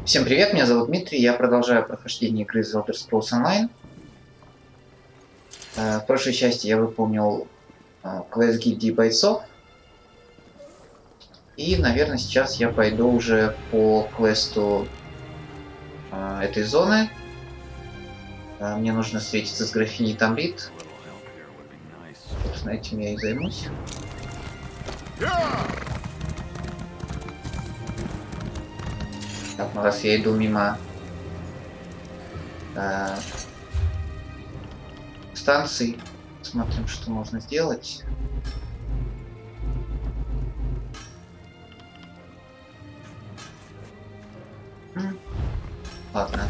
Всем привет, меня зовут Дмитрий, я продолжаю прохождение игры The Elder Scrolls Online. В прошлой части я выполнил квест гильдии бойцов. И, наверное, сейчас я пойду уже по квесту этой зоны. Мне нужно встретиться с графиней Тамрит. Собственно, этим я и займусь. Так, ну раз я иду мимо станций, смотрим, что можно сделать. Ладно.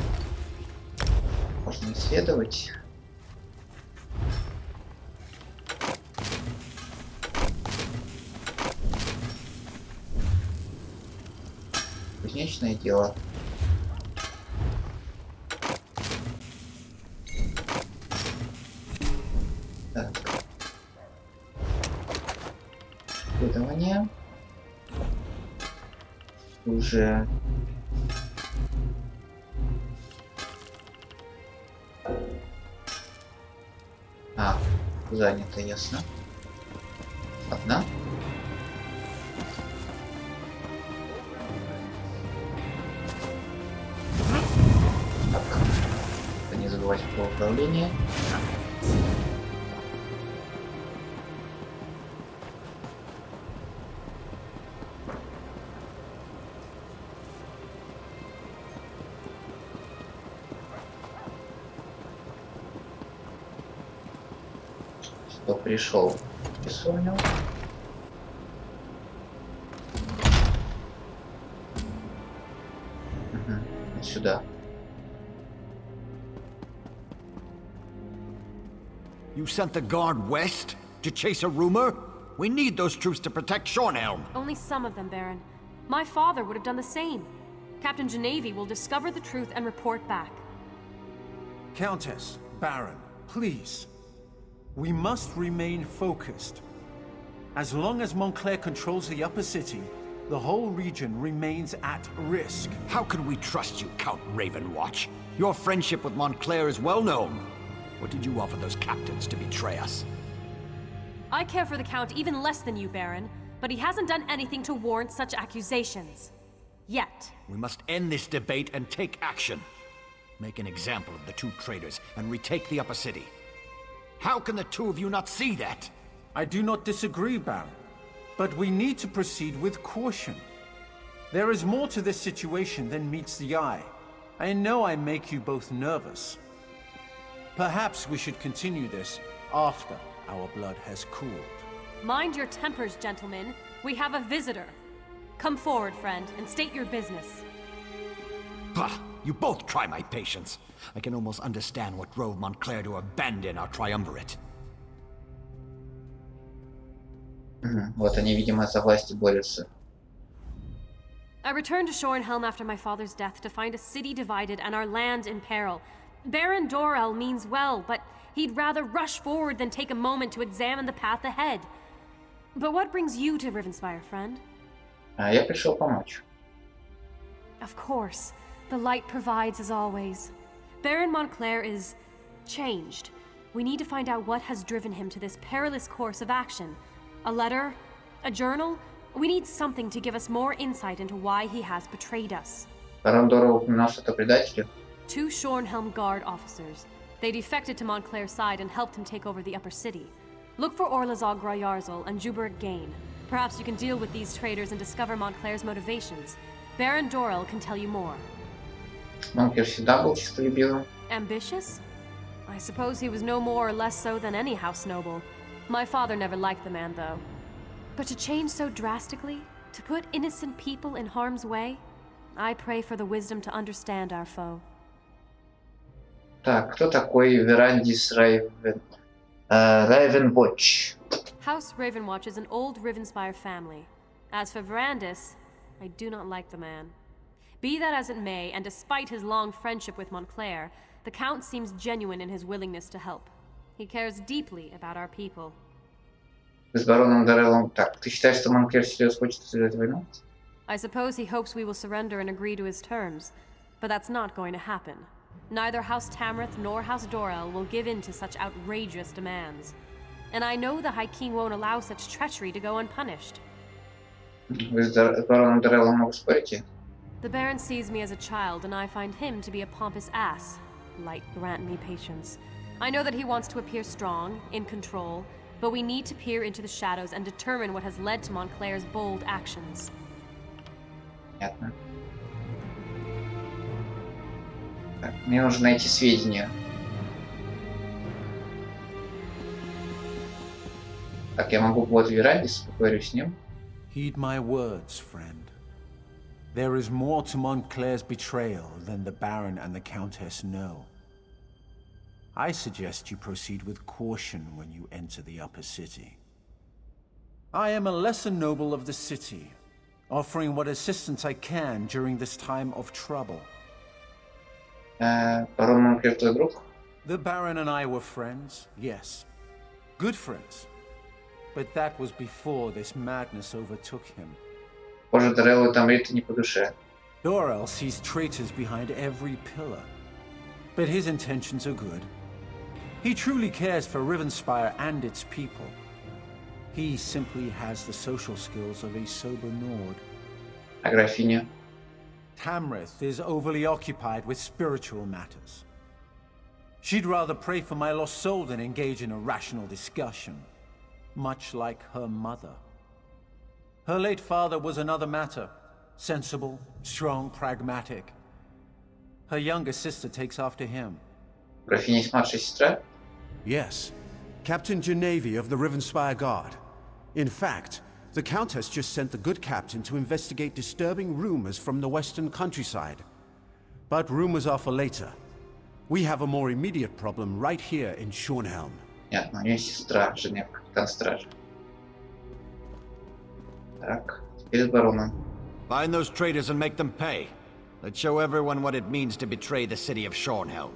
Можно исследовать. Кузнечное дело. Так. Исследование. Уже занято, ясно. Ладно. Так. Не забывать про управление. Что пришел? Писонил. Угу. Сюда. You sent the guard west to chase a rumor? We need those troops to protect Shornhelm. Only some of them, Baron. My father would have done the same. Captain Genevieve will discover the truth and report back. Countess, Baron, please. We must remain focused. As long as Montclair controls the upper city, the whole region remains at risk. How can we trust you, Count Ravenwatch? Your friendship with Montclair is well known. What did you offer those captains to betray us? I care for the Count even less than you, Baron, but he hasn't done anything to warrant such accusations. Yet. We must end this debate and take action. Make an example of the two traitors and retake the upper city. How can the two of you not see that? I do not disagree, Baron. But we need to proceed with caution. There is more to this situation than meets the eye. I know I make you both nervous. Perhaps we should continue this after our blood has cooled. Mind your tempers, gentlemen. We have a visitor. Come forward, friend, and state your business. Bah! You both try my patience. I can almost understand what drove Montclair to abandon our triumvirate. Вот они, видимо, за власть борются. I returned to Shornhelm after my father's death to find a city divided and our land in peril. Baron Dorell means well, but he'd rather rush forward than take a moment to examine the path ahead. But what brings you to Ривенспайр, friend? Я пришел помочь. Of course. The light provides as always. Baron Montclair is changed. We need to find out what has driven him to this perilous course of action. A letter? A journal? We need something to give us more insight into why he has betrayed us. Барон Доров упоминал что-то о предателе. 2 Shornhelm Guard officers. They defected to Montclair's side and helped him take over the upper city. Look for Orlazog Grayarzal and Juberit Gain. Perhaps you can deal with these traitors and discover Montclair's motivations. Baron Dorell can tell you more. Монкер всегда был честолюбивым. Ambitious? I suppose he was no more or less so than any house noble. My father never liked the man, though. But to change so drastically? To put innocent people in harm's way? I pray for the wisdom to understand our foe. Так, кто такой Верандис Райвенвотч? House Ravenwatch is an old Ривенспайр family. As for Verandis, I do not like the man. Be that as it may, and despite his long friendship with Montclair, the Count seems genuine in his willingness to help. He cares deeply about our people. С бароном Дореллом. Так, ты считаешь, что Монклер всерьез хочет развязать войну? I suppose he hopes we will surrender and agree to his terms, but that's not going to happen. Neither House Tamrith nor House Dorel will give in to such outrageous demands. And I know the High King won't allow such treachery to go unpunished. Вы с бароном Дореллом много спорите? The Baron sees me as a child, and I find him to be a pompous ass. Light, grant me patience. I know that he wants to appear strong, in control, but we need to peer into the shadows and determine what has led to Montclair's bold actions. Понятно. Так, мне нужно найти сведения. Так, я могу вот Верандис, поговорю с ним. Heed my words, friend. There is more to Montclair's betrayal than the Baron and the Countess know. I suggest you proceed with caution when you enter the upper city. I am a lesser noble of the city, offering what assistance I can during this time of trouble. Барон Монклер твой друг? The Baron and I were friends, yes. Good friends. But that was before this madness overtook him. Похоже, Дореллу и Тамриту не по душе. Dorel sees traitors behind every pillar. But his intentions are good. He truly cares for Ривенспайр and its people. He simply has the social skills of a sober Nord. А графиня? Tamrith is overly occupied with spiritual matters. She'd rather pray for my lost soul than engage in a rational discussion, much like her mother. Her late father was another matter, sensible, strong, pragmatic. Her younger sister takes after him. Графиня есть младшая сестра? Yes, Captain Genevieve of the Ривенспайр Guard. In fact, the Countess just sent the good captain to investigate disturbing rumors from the western countryside. But rumors are for later. We have a more immediate problem right here in Шорнхельм. Понятно, у нее сестра, Женев, капитан стражи. Так, теперь с бароном. Find those traitors and make them pay. Let's show everyone what it means to betray the city of Шорнхельм.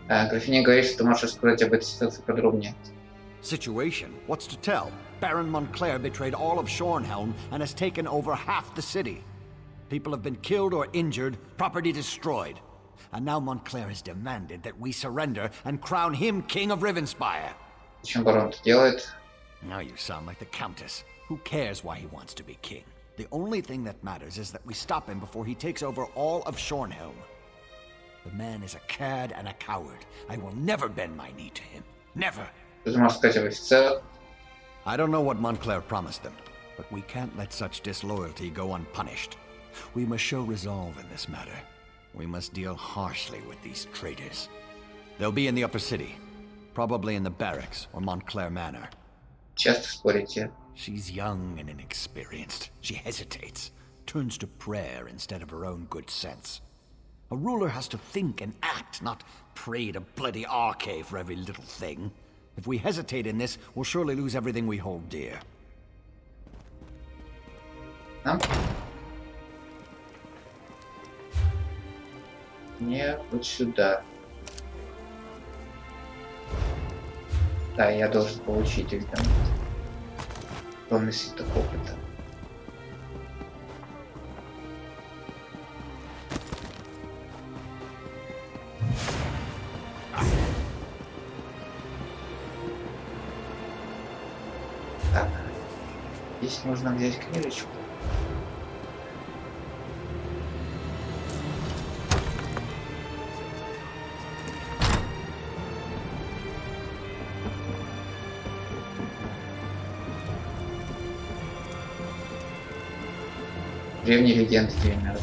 Графиня говорит, что ты можешь рассказать об этой ситуации подробнее. Situation? What's to tell? Baron Montclair betrayed all of Шорнхельм and has taken over half the city. People have been killed or injured, property destroyed. And now Montclair has demanded that we surrender and crown him king of Ривенспайр. Зачем барон это делает? Now you sound like the Countess. Who cares why he wants to be king? The only thing that matters is that we stop him before he takes over all of Шорнхельм. The man is a cad and a coward. I will never bend my knee to him. Never. Что ты можешь сказать об офицерах? I don't know what Montclair promised them, but we can't let such disloyalty go unpunished. We must show resolve in this matter. We must deal harshly with these traitors. They'll be in the upper city, probably in the barracks or Montclair Manor. Часто спорите? She's young and inexperienced. She hesitates, turns to prayer instead of her own good sense. A ruler has to think and act, not pray to bloody Arcade for every little thing. If we hesitate in this, we'll surely lose everything we hold dear. Нам? Мне вот сюда. Да, я должен получить их там. Огромный свиток опыта. Так, здесь нужно взять книжечку. Древние легенды геймера.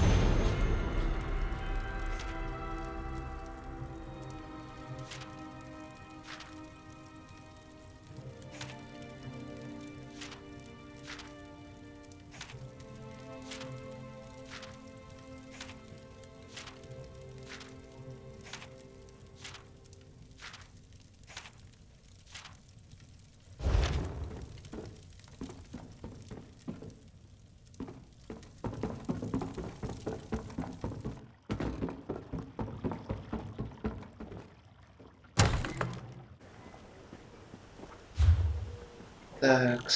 Так.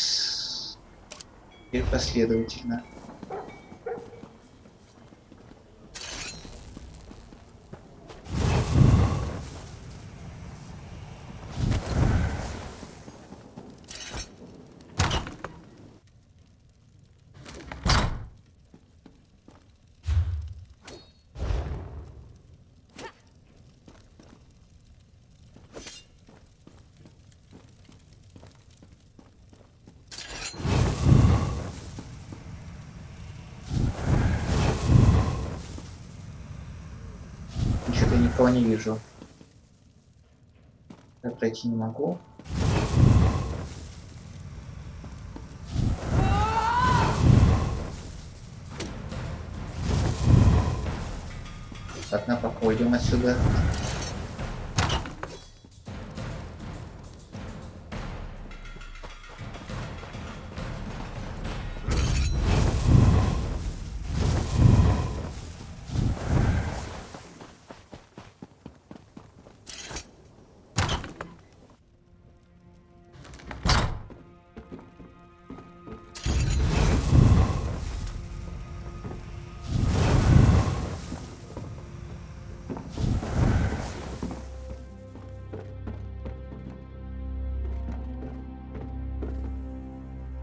Теперь последовательно. Что-то никого не вижу. Я пройти не могу. Ладно, пока уйдем отсюда.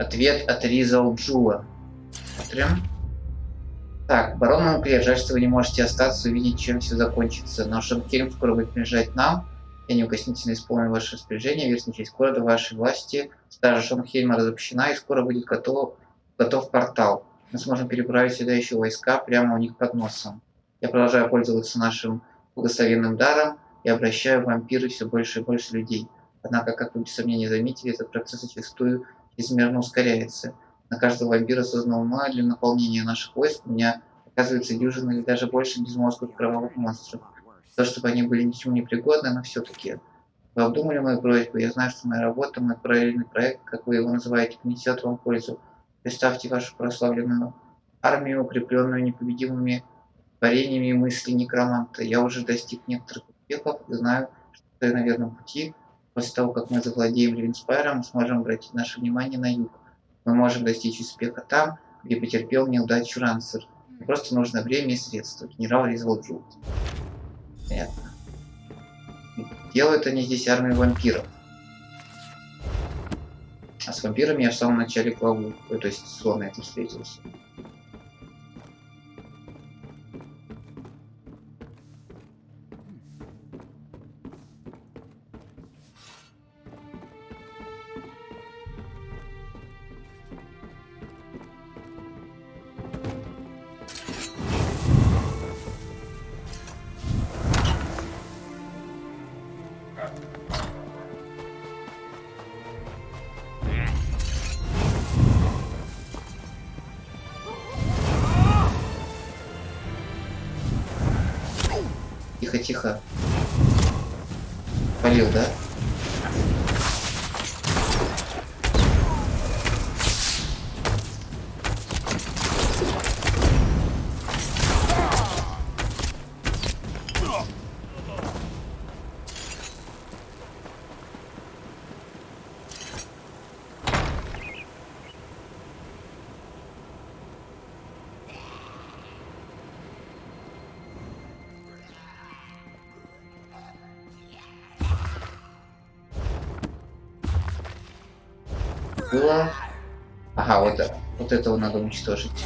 Ответ от Риза Джула. Смотрим. Так, барон Монклер, жаль, что вы не можете остаться и увидеть, чем все закончится. Но Шорнхельм скоро будет принадлежать нам. Я неукоснительно исполню ваше распоряжение. Верхняя часть города в вашей власти. Стража Шорнхельма разобщена, и скоро будет готов портал. Мы сможем переправить сюда еще войска прямо у них под носом. Я продолжаю пользоваться нашим благословенным даром и обращаю в вампиры все больше и больше людей. Однако, как вы без сомнения заметили, этот процесс зачастую чрезмерно ускоряется. На каждого вампира, созданного мной для наполнения наших войск, у меня оказывается дюжина или даже больше безмозглых кровавых монстров. То, чтобы они были ничему не пригодны, но все-таки. Вы обдумали мою просьбу? Я знаю, что моя работа, мой параллельный проект, как вы его называете, принесет вам пользу. Представьте вашу прославленную армию, укрепленную непобедимыми творениями мысли некроманта. Я уже достиг некоторых успехов и знаю, что я на верном пути. После того, как мы завладеем Ривенспайром, мы сможем обратить наше внимание на юг. Мы можем достичь успеха там, где потерпел неудачу Рансер. Просто нужно время и средства. Генерал Ризвол Джул. Понятно. Делают они здесь армию вампиров. А с вампирами я в самом начале главы, то есть с Соной это встретился. Тихо, тихо. Полил, да? Было. Ага, вот этого надо уничтожить.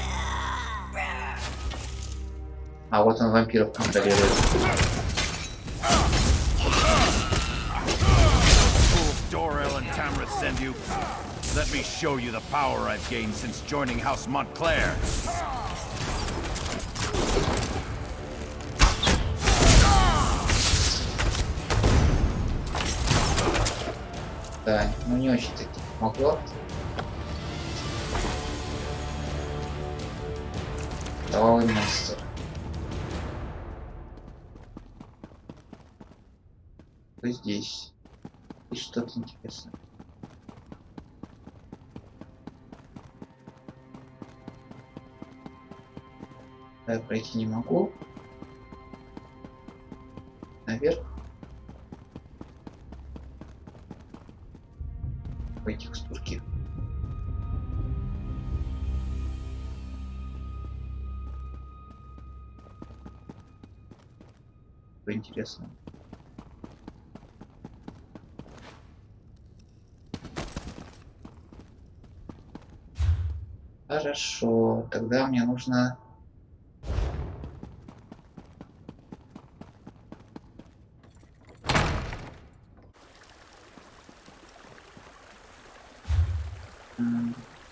А вот он вампиров контролирует. Let me show you the power I've gained since joining House Montclair. Да, ну не очень таки помогло. Кровавый монстр. Что здесь? И что-то интересное. Я пройти не могу. Наверх. Какой текстурки. такое интересное. Хорошо, тогда мне нужно...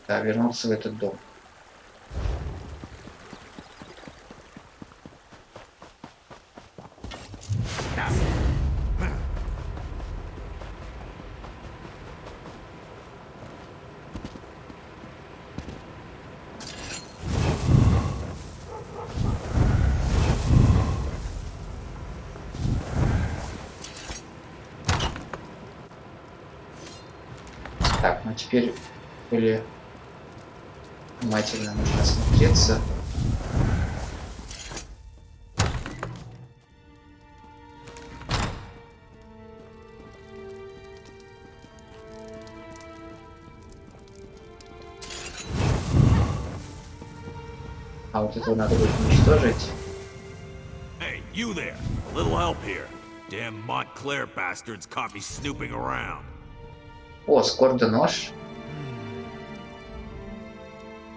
Да, вернуться в этот дом. Так, ну теперь более внимательно нужно осмотреться. А вот этого надо будет уничтожить. Hey, you there! A little help here. Damn Montclair bastards caught me snooping around. О, скорда нож.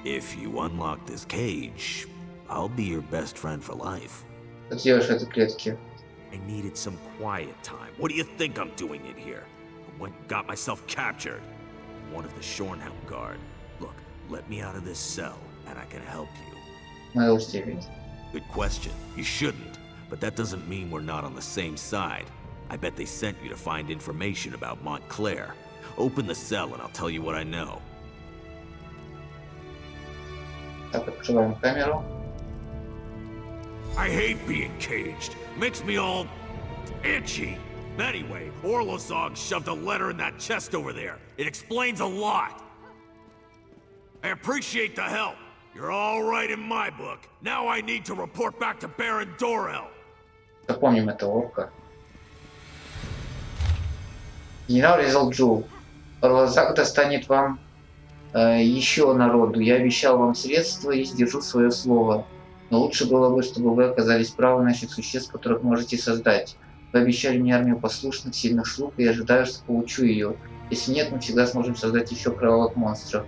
If you unlock this cage, I'll be your best friend for life. Что ты делаешь в этой клетке? I needed some quiet time. What do you think I'm doing in here? I went and got myself captured. One of the Shornhельm guard. Look, let me out of this cell, and I can help you. Надо усилить. Good question. You shouldn't. But that doesn't mean we're not on the same side. I bet they sent you to find information about Montclair. Open the cell and I'll tell you what I know. Так, открываем камеру. I hate being caged. Makes me all itchy. Anyway, Orlozog shoved a letter in that chest over there. It explains a lot. I appreciate the help. You're all right in my book. Now I need to report back to Baron Dorel. Запомним это орка. Генерал резал Джоу. Орлазак достанет вам еще народу. Я обещал вам средства и сдержу свое слово. Но лучше было бы, чтобы вы оказались правы насчет существ, которых можете создать. Вы обещали мне армию послушных, сильных слуг, и я ожидаю, что получу ее. Если нет, мы всегда сможем создать еще кровавых монстров.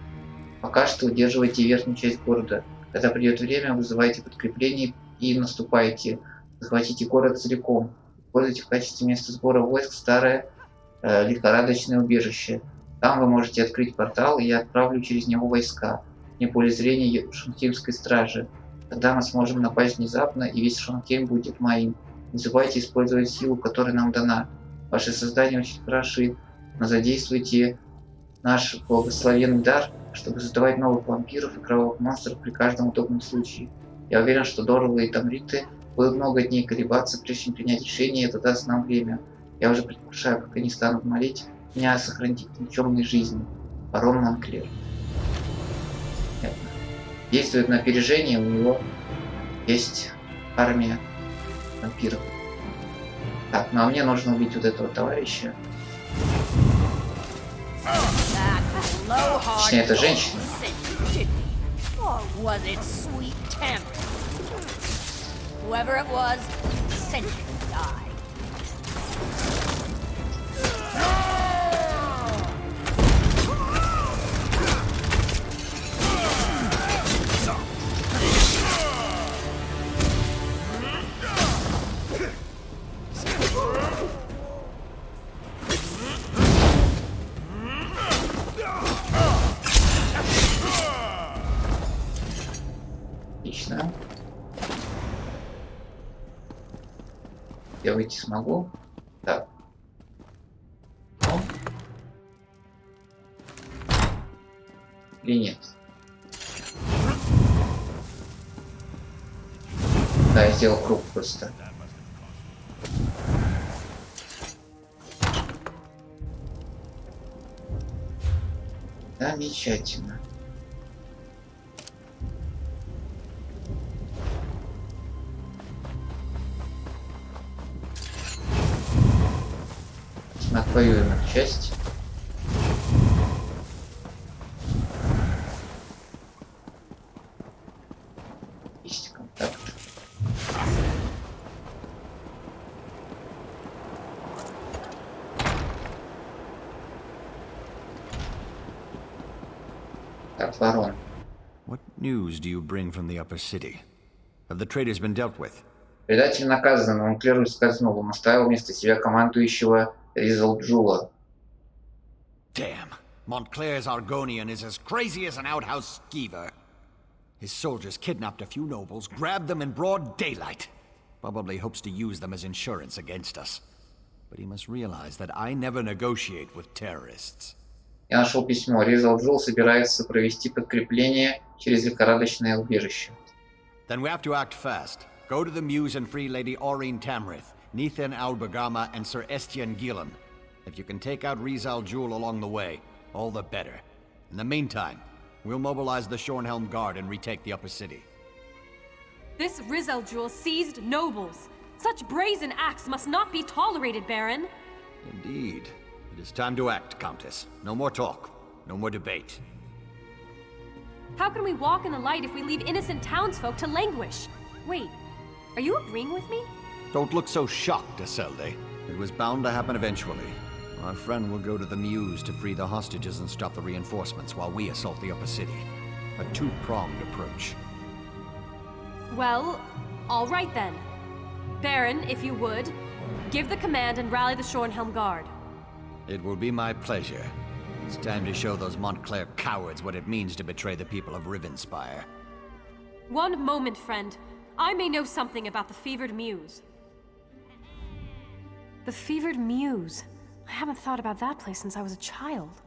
Пока что удерживайте верхнюю часть города. Когда придет время, вызывайте подкрепление и наступайте. Захватите город целиком. Используйте в качестве места сбора войск старое лихорадочное убежище. Там вы можете открыть портал, и я отправлю через него войска. Не поле зрения Шорнхельмской стражи. Тогда мы сможем напасть внезапно, и весь Шорнхельм будет моим. Не забывайте использовать силу, которая нам дана. Ваши создания очень хороши, но задействуйте наш благословенный дар, чтобы создавать новых вампиров и кровавых монстров при каждом удобном случае. Я уверен, что Дорлы и Тамриты будут много дней колебаться, прежде чем принять решение, и это даст нам время. Я уже предвкушаю, как они станут молить меня сохранить никчемной жизни. Барон Монклер. Действует на опережение, у него есть армия вампиров. Так, ну а мне нужно убить вот этого товарища. Точнее, это женщина. Отлично. Я выйти смогу? Так. Ну. Или нет? Да, я сделал круг просто. Замечательно. Отвоюем эту часть. Есть контакт. от ворон. What news do you bring from the upper city? Have the traitors been dealt with? Предатель наказан, Монклер ускользнул, он оставил вместо себя командующего Ризалджула. Damn. Montclair's Argonian is as crazy as an outhouse skeever. His soldiers kidnapped a few nobles, grabbed them in broad daylight. Probably hopes to use them as insurance against us. But he must realize that I never negotiate with terrorists. Я нашел письмо. Ризалджул собирается провести подкрепление через лихорадочное убежище. Then we have to act fast. Go to the Mews and free Lady Aurine Tamrith, Nethan Albagama, and Sir Estienne Gillen. If you can take out Rizal-Jul along the way, all the better. In the meantime, we'll mobilize the Shornhelm Guard and retake the upper city. This Rizal-Jul seized nobles. Such brazen acts must not be tolerated, Baron. Indeed. It is time to act, Countess. No more talk. No more debate. How can we walk in the light if we leave innocent townsfolk to languish? Wait, are you agreeing with me? Don't look so shocked, Isolde. It was bound to happen eventually. Our friend will go to the Mews to free the hostages and stop the reinforcements while we assault the upper city. A two-pronged approach. Well, all right then. Baron, if you would, give the command and rally the Shornhelm Guard. It will be my pleasure. It's time to show those Montclair cowards what it means to betray the people of Ривенспайр. One moment, friend. I may know something about the Fevered Mews. The Fevered Mews. I haven't thought about that place since I was a child.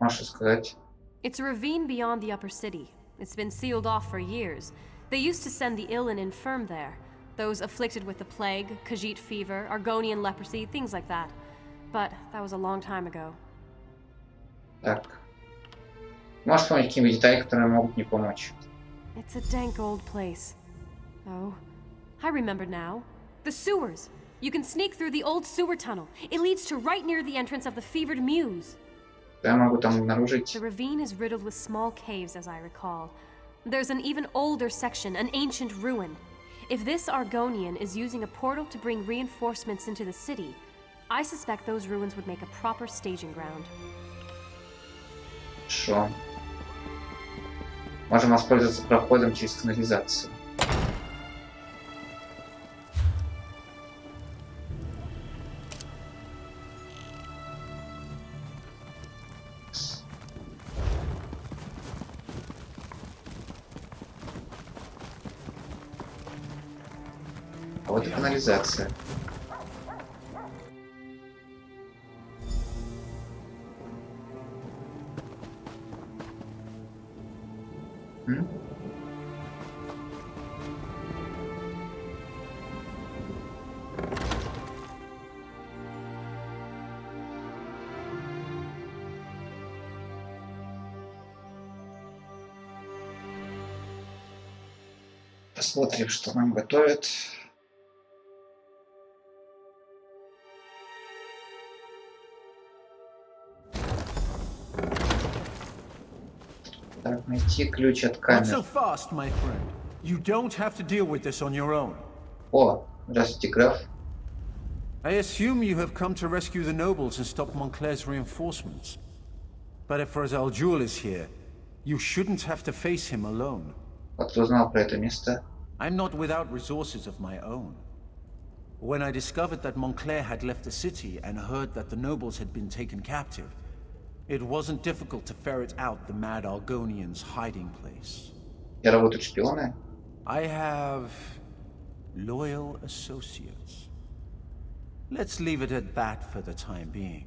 Можешь сказать? It's a ravine beyond the upper city. It's been sealed off for years. They used to send the ill and infirm there. Those afflicted with the plague, Khajiit fever, Argonian leprosy, things like that. But that was a long time ago. Так. Можешь вспомнить какие-нибудь детали, которые могут мне помочь? It's a dank old place. Oh, I remember now. The sewers. You can sneak through the old sewer tunnel. It leads to right near the entrance of the Fevered Mews. Что я могу там обнаружить? The ravine is riddled with small caves, as I recall. There's an even older section, an ancient ruin. If this Argonian is using a portal to bring reinforcements into the city, I suspect those ruins would make a proper staging ground. Хорошо. Можем воспользоваться проходом через канализацию. А вот и канализация. Посмотрим, что нам готовят. Так, найти ключ от Not so камер. fast, my friend. You don't have to deal with this on your own. О, здравствуйте, граф. I assume you have come to rescue the nobles and stop Montclair's reinforcements. But if Rizal-Jul is here, you shouldn't have to face him alone. Как ты узнал про это место? I'm not without resources of my own. When I discovered that Montclair had left the city and heard that the nobles had been taken captive, it wasn't difficult to ferret out the mad Argonian's hiding place. Я работаю шпионы. I have loyal associates. Let's leave it at that for the time being.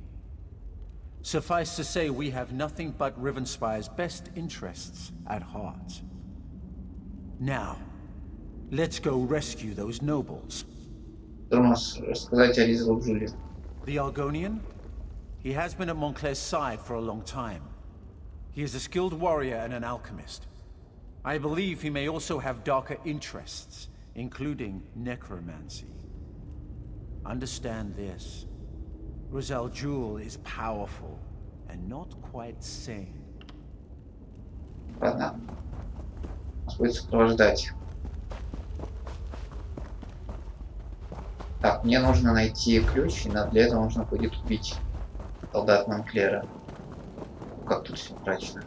Suffice to say, we have nothing but Ривенспайr's best interests at heart. Now, let's go rescue those nobles. Что можешь рассказать о Ризалджуле? The Argonian? He has been at Montclair's side for a long time. He is a skilled warrior and an alchemist. I believe he may also have darker interests, including necromancy. Understand this. Rizal-Jul is powerful and not quite sane. Ладно. Нас будет сопровождать. Так, мне нужно найти ключ, и для этого нужно будет убить солдат Монклера. Как тут все мрачно.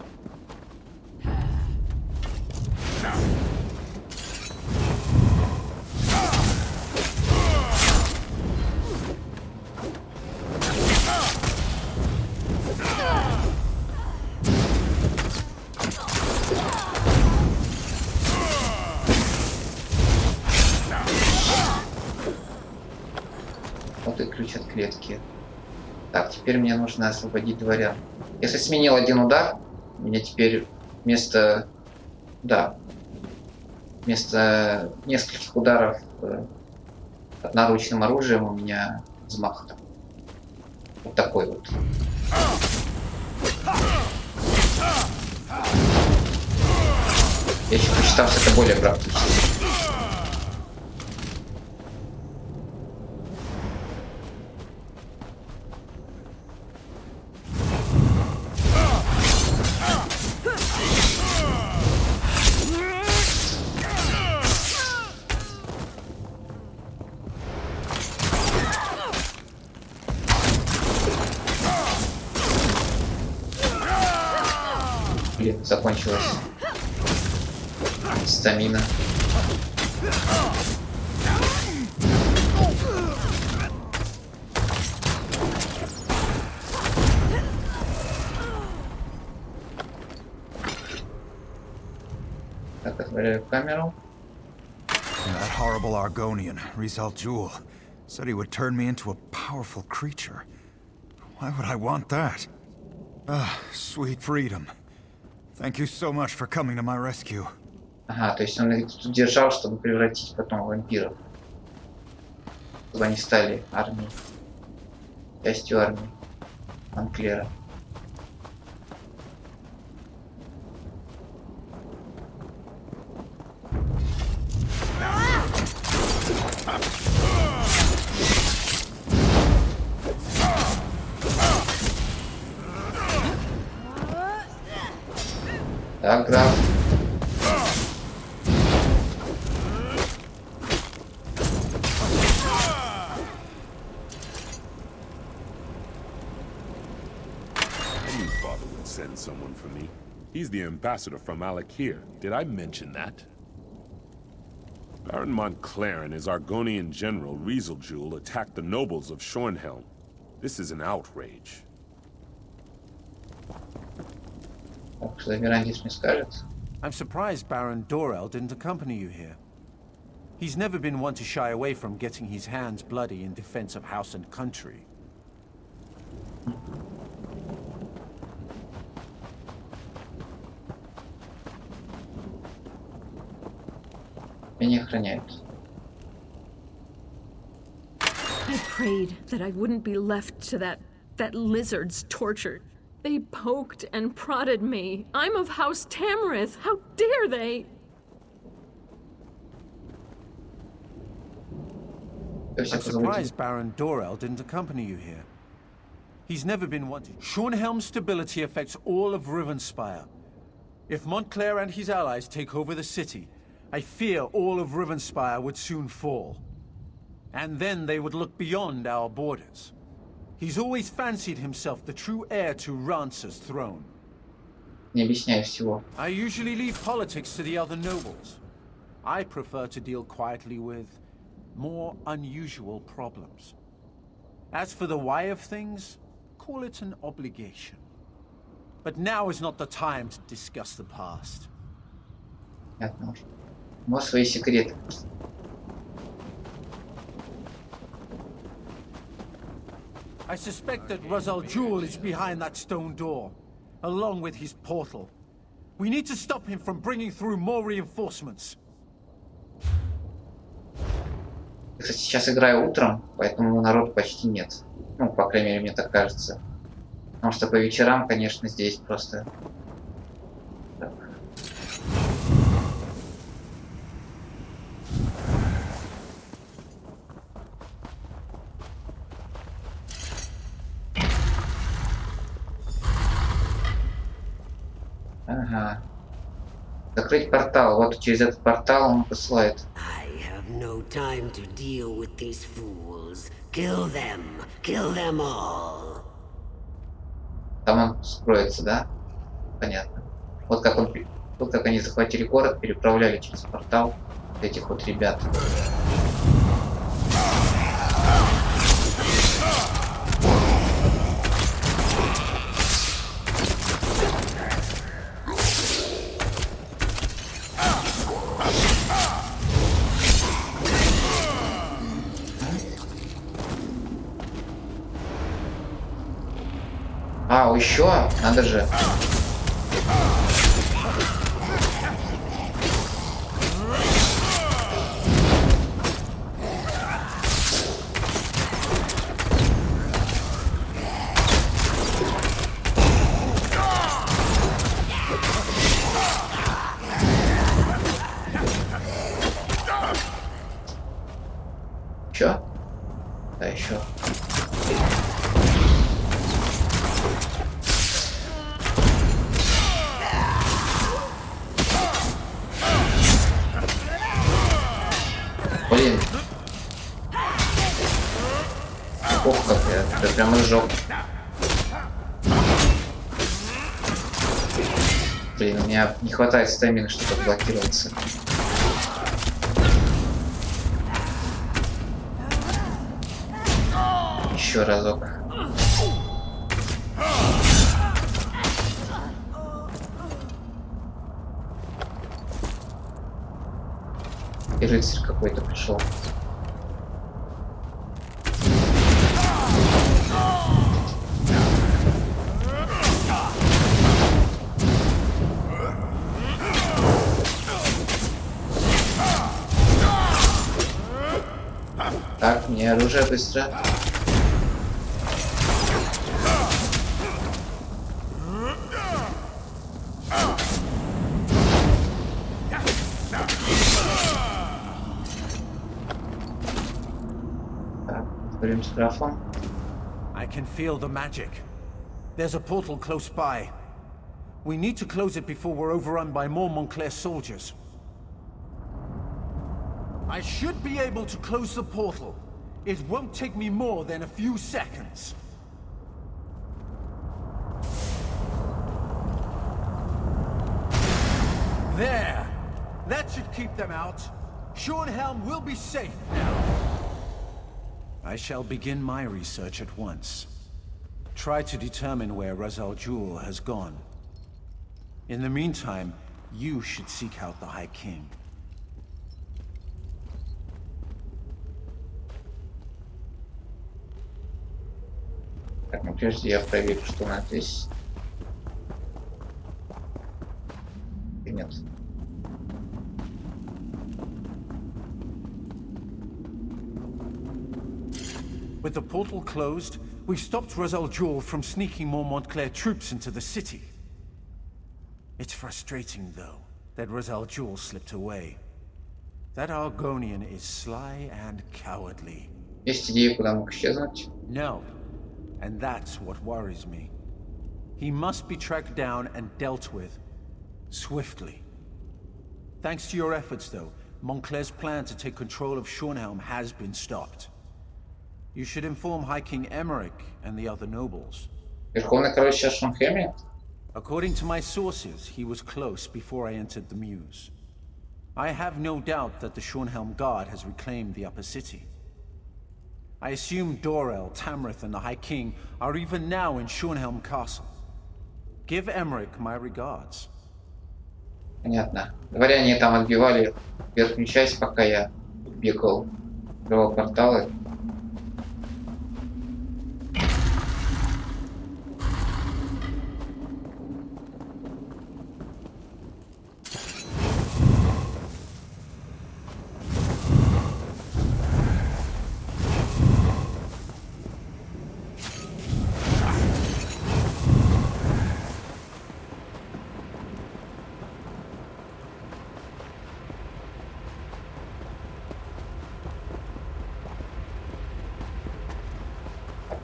ключ от клетки. Так, теперь мне нужно освободить дворян. Если сменил один удар, у меня теперь вместо... Да. Вместо нескольких ударов одноручным оружием у меня взмах. Вот такой вот. Я еще посчитал, что это более практично. Блин, закончилась стамина. Так, отворяю камеру. That horrible Argonian, Rizal Jewel, said he would turn me into a powerful creature. Why would I want that? Ah, sweet freedom. Thank you so much for coming to my rescue. Ага, то есть он их тут держал, чтобы превратить потом в вампиров. Чтобы они стали армией. Частью армии Монклера. Так, граф. Send someone for me. He's the ambassador from Alakir. Did I mention that? Baron Montclair and his Argonian general, Rieseljul, attacked the nobles of Shornhelm. This is an outrage. I'm surprised Baron Dorel didn't accompany you here. He's never been one to shy away from getting his hands bloody in defense of house and country. Меня охраняют. I prayed that I wouldn't be left to that lizard's torture. They poked and prodded me. I'm of House Tamrith. How dare they? I'm surprised Baron Dorel didn't accompany you here. He's never been one to... Shornhelm's stability affects all of Ривенспайр. If Montclair and his allies take over the city, I fear all of Ривенспайр would soon fall. And then they would look beyond our borders. He's always fancied himself the true heir to Rance's throne. Не объясняй всего. I usually leave politics to the other nobles. I prefer to deal quietly with more unusual problems. As for the why of things, call it an obligation. But now is not the time to discuss the past. Понятно уже. Может, свои секреты. I suspect that Rizal Jewel is behind that stone door, along with his portal. We need to stop him from bringing through more reinforcements. Кстати, сейчас играю утром, поэтому народу почти нет. Ну, по крайней мере, мне так кажется. Потому что по вечерам, конечно, здесь просто... Так. Ага. Закрыть портал. Вот через этот портал он посылает. No time to deal with these fools. Kill them all. Там он скроется, да? Понятно. Вот как он, вот как они захватили город, переправляли через портал этих вот ребят. А, еще? Надо же. Еще? Да, еще. Блин. Ох, как я прямо сжег. Блин, у меня не хватает стамины, чтобы блокироваться. Еще разок. И рыцарь какой-то пришел. Так, мне оружие быстро. I can feel the magic. There's a portal close by. We need to close it before we're overrun by more Montclair soldiers. I should be able to close the portal. It won't take me more than a few seconds. There! That should keep them out. Shornhelm will be safe now. I shall begin my research at once. Try to determine where Razal Jul has gone. In the meantime, you should seek out the High King. Так, ну прежде я проверю, что у нас здесь. И нет. With the portal closed, we've stopped Razal Jul from sneaking more Montclair troops into the city. It's frustrating, though, that Razal Jul slipped away. That Argonian is sly and cowardly. Есть идеи, куда мог исчезнуть? No, and that's what worries me. He must be tracked down and dealt with, swiftly. Thanks to your efforts, though, Montclair's plan to take control of Shornhelm has been stopped. You should inform High King Emmerich and the other nobles. Верховный король сейчас в Шорнхельме? According to my sources, he was close before I entered the Mews. I have no doubt that the Shornhelm Guard has reclaimed the upper city. I assume Dorel, Tamrith, and the High King are even now in Shornhelm Castle. Give Emmerich my regards. Понятно. Говоря, они там отбивали верхнюю часть, пока я бегал, открывал порталы.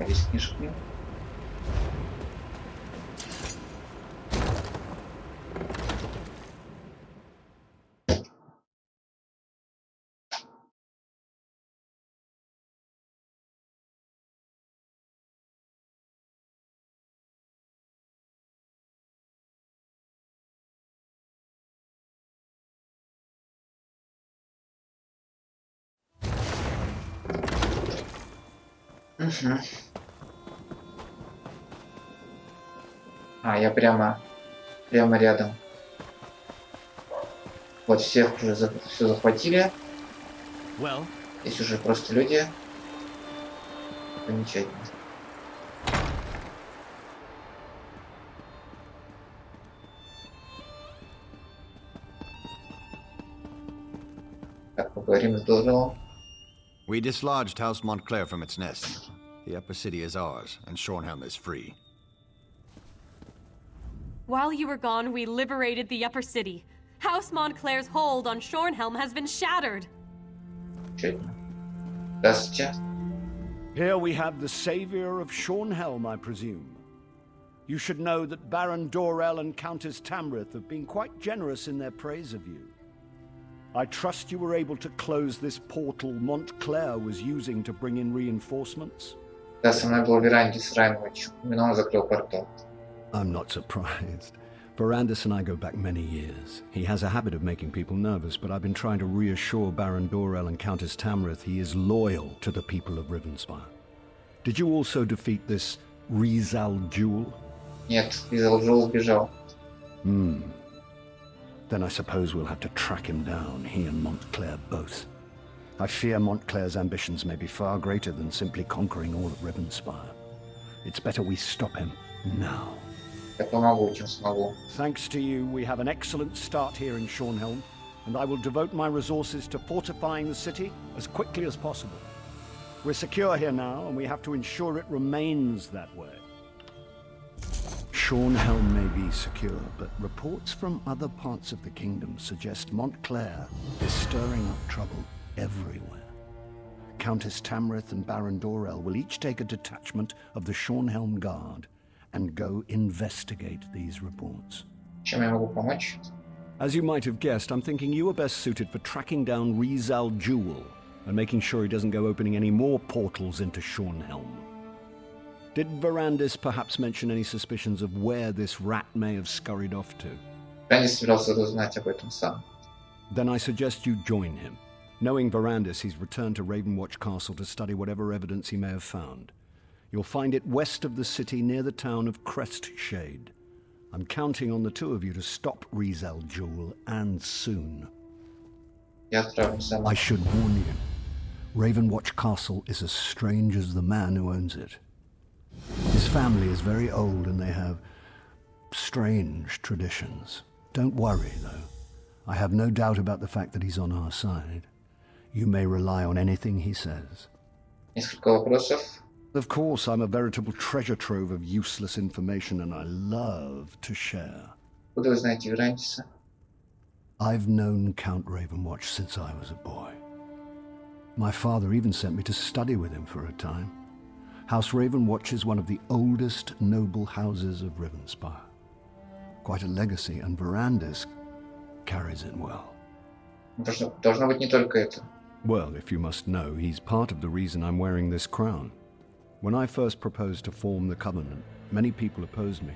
Здесь книжки. Угу. А, я прямо рядом. Вот всех уже все захватили. Здесь уже просто люди. Замечательно. Так, поговорим с Дорелом. We dislodged House Montclair from its nest. The upper city is ours, and Shornhelm is free. While you were gone, we liberated the upper city. House Montclair's hold on Shornhelm has been shattered. Чудно. Даст час. Here we have the savior of Shornhelm, I presume. You should know that Baron Dorell and Countess Tamrith have been quite generous in their praise of you. I trust you were able to close this portal Montclair was using to bring in reinforcements? Да, со мной был Верандис Раймович. Именно он закрыл портал. I'm not surprised. Verandis and I go back many years. He has a habit of making people nervous, but I've been trying to reassure Baron Dorell and Countess Tamrith he is loyal to the people of Ривенспайр. Did you also defeat this Rizal Jewel? Нет, Изалджул сбежал. Then I suppose we'll have to track him down, he and Montclair both. I fear Montclair's ambitions may be far greater than simply conquering all of Ривенспайр. It's better we stop him now. Я помогу, чем смогу. Thanks to you, we have an excellent start here in Shornhelm, and I will devote my resources to fortifying the city as quickly as possible. We're secure here now, and we have to ensure it remains that way. Shornhelm may be secure, but reports from other parts of the kingdom suggest Montclair is stirring up trouble everywhere. Countess Tamrith and Baron Dorell will each take a detachment of the Shornhelm Guard and go investigate these reports. Чем я могу помочь? As you might have guessed, I'm thinking you are best suited for tracking down Rizal Jewel and making sure he doesn't go opening any more portals into Shornhelm. Did Verandis perhaps mention any suspicions of where this rat may have scurried off to? Верандис собирался узнать об этом сам. Then I suggest you join him. Knowing Verandis, he's returned to Ravenwatch Castle to study whatever evidence he may have found. You'll find it west of the city near the town of Crestshade. I'm counting on the two of you to stop Rizal Jewel, and soon. Я отправлюсь сам. I should warn you, Ravenwatch Castle is as strange as the man who owns it. His family is very old and they have strange traditions. Don't worry, though. I have no doubt about the fact that he's on our side. You may rely on anything he says. Несколько вопросов. Of course, I'm a veritable treasure trove of useless information and I love to share. Откуда вы знаете Верандиса? I've known Count Ravenwatch since I was a boy. My father even sent me to study with him for a time. House Ravenwatch is one of the oldest noble houses of Ривенспайр. Quite a legacy, and Verandis carries it well. Должно быть не только это. Well, if you must know, he's part of the reason I'm wearing this crown. When I first proposed to form the Covenant, many people opposed me.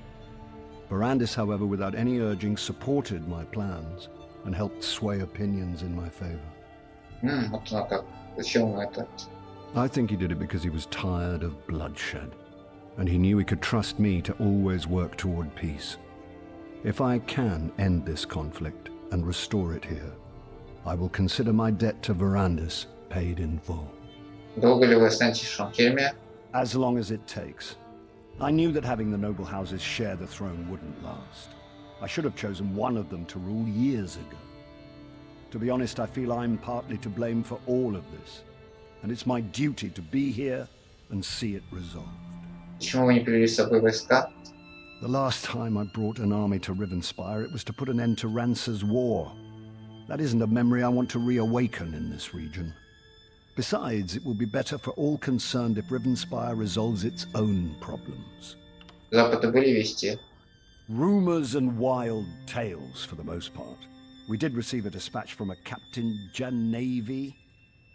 Verandis, however, without any urging, supported my plans and helped sway opinions in my favor. Вот оно как. Зачем ему это? I think he did it because he was tired of bloodshed, and he knew he could trust me to always work toward peace. If I can end this conflict and restore it here, I will consider my debt to Verandis paid in full. Долго ли вы останетесь в Шорнхельме? As long as it takes. I knew that having the noble houses share the throne wouldn't last. I should have chosen one of them to rule years ago. To be honest, I feel I'm partly to blame for all of this, and it's my duty to be here and see it resolved. Почему вы не привели с собой войска? The last time I brought an army to Ривенспайр, it was to put an end to Rance's war. That isn't a memory I want to reawaken in this region. Besides, it will be better for all concerned if Ривенспайр resolves its own problems. С Запада были вести? Rumors and wild tales, for the most part. We did receive a dispatch from a Captain Genevieve.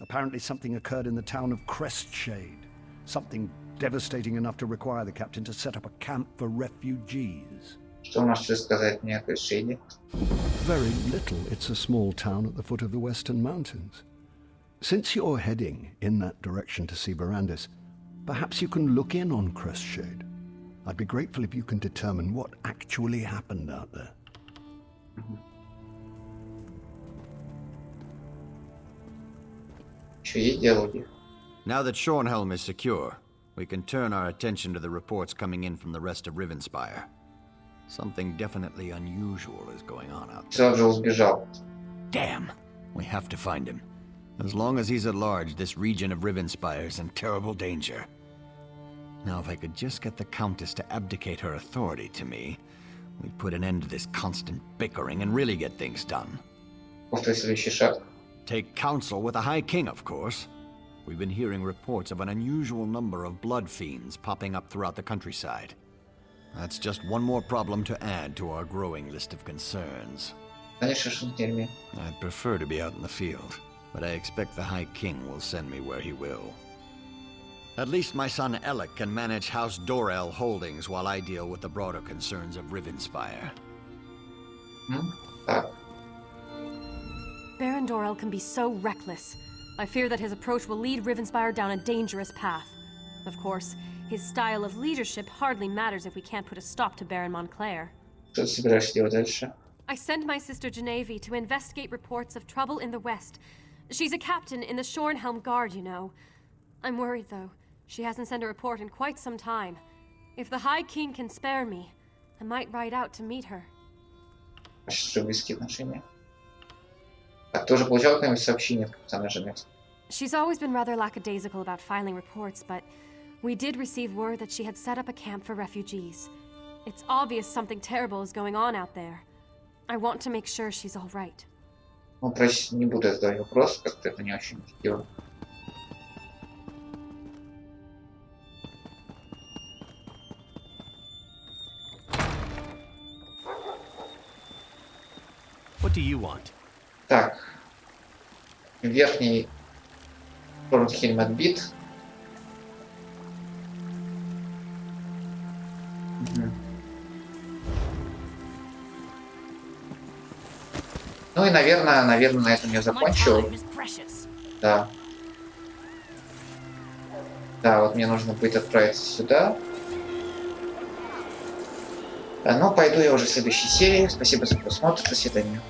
Apparently something occurred in the town of Crestshade. Something devastating enough to require the captain to set up a camp for refugees. Что можете сказать мне о Крестшейде? Very little. It's a small town at the foot of the Western Mountains. Since you're heading in that direction to see Verandis, perhaps you can look in on Crestshade. I'd be grateful if you can determine what actually happened out there. Еще есть диалоги? Now that Shornhelm is secure, we can turn our attention to the reports coming in from the rest of Ривенспайр. Something definitely unusual is going on out there. Изалджул сбежал. Damn! We have to find him. As long as he's at large, this region of Ривенспайр is in terrible danger. Now, if I could just get the Countess to abdicate her authority to me, we'd put an end to this constant bickering and really get things done. Повтори следующий шаг. Take counsel with the High King, of course. We've been hearing reports of an unusual number of blood fiends popping up throughout the countryside. That's just one more problem to add to our growing list of concerns. Конечно, Шорнхельме. I'd prefer to be out in the field, but I expect the High King will send me where he will. At least my son Alec can manage House Dorell holdings while I deal with the broader concerns of Ривенспайр. Так. Baron Dorell can be so reckless. I fear that his approach will lead Ривенспайр down a dangerous path. Of course, his style of leadership hardly matters if we can't put a stop to Baron Montclair. Что ты собираешься делать дальше? I send my sister Genevieve to investigate reports of trouble in the West. She's a captain in the Shornhelm Guard, you know. I'm worried, though. She hasn't sent a report in quite some time. If the High King can spare me, I might ride out to meet her. Ваши близкие отношения. Так, ты уже получал какое-нибудь сообщение от капитана Женевьева? She's always been rather lackadaisical about filing reports, but we did receive word that she had set up a camp for refugees. It's obvious something terrible is going on out there. I want to make sure she's all right. Ну, прости, не буду задавать вопрос, как-то это не очень дело. What do you want? Так. Верхний Шорнхельм отбит. Ну и, наверное, на этом я закончу. Да. Да, вот мне нужно будет отправиться сюда. Ну, пойду я уже в следующей серии. Спасибо за просмотр. До свидания.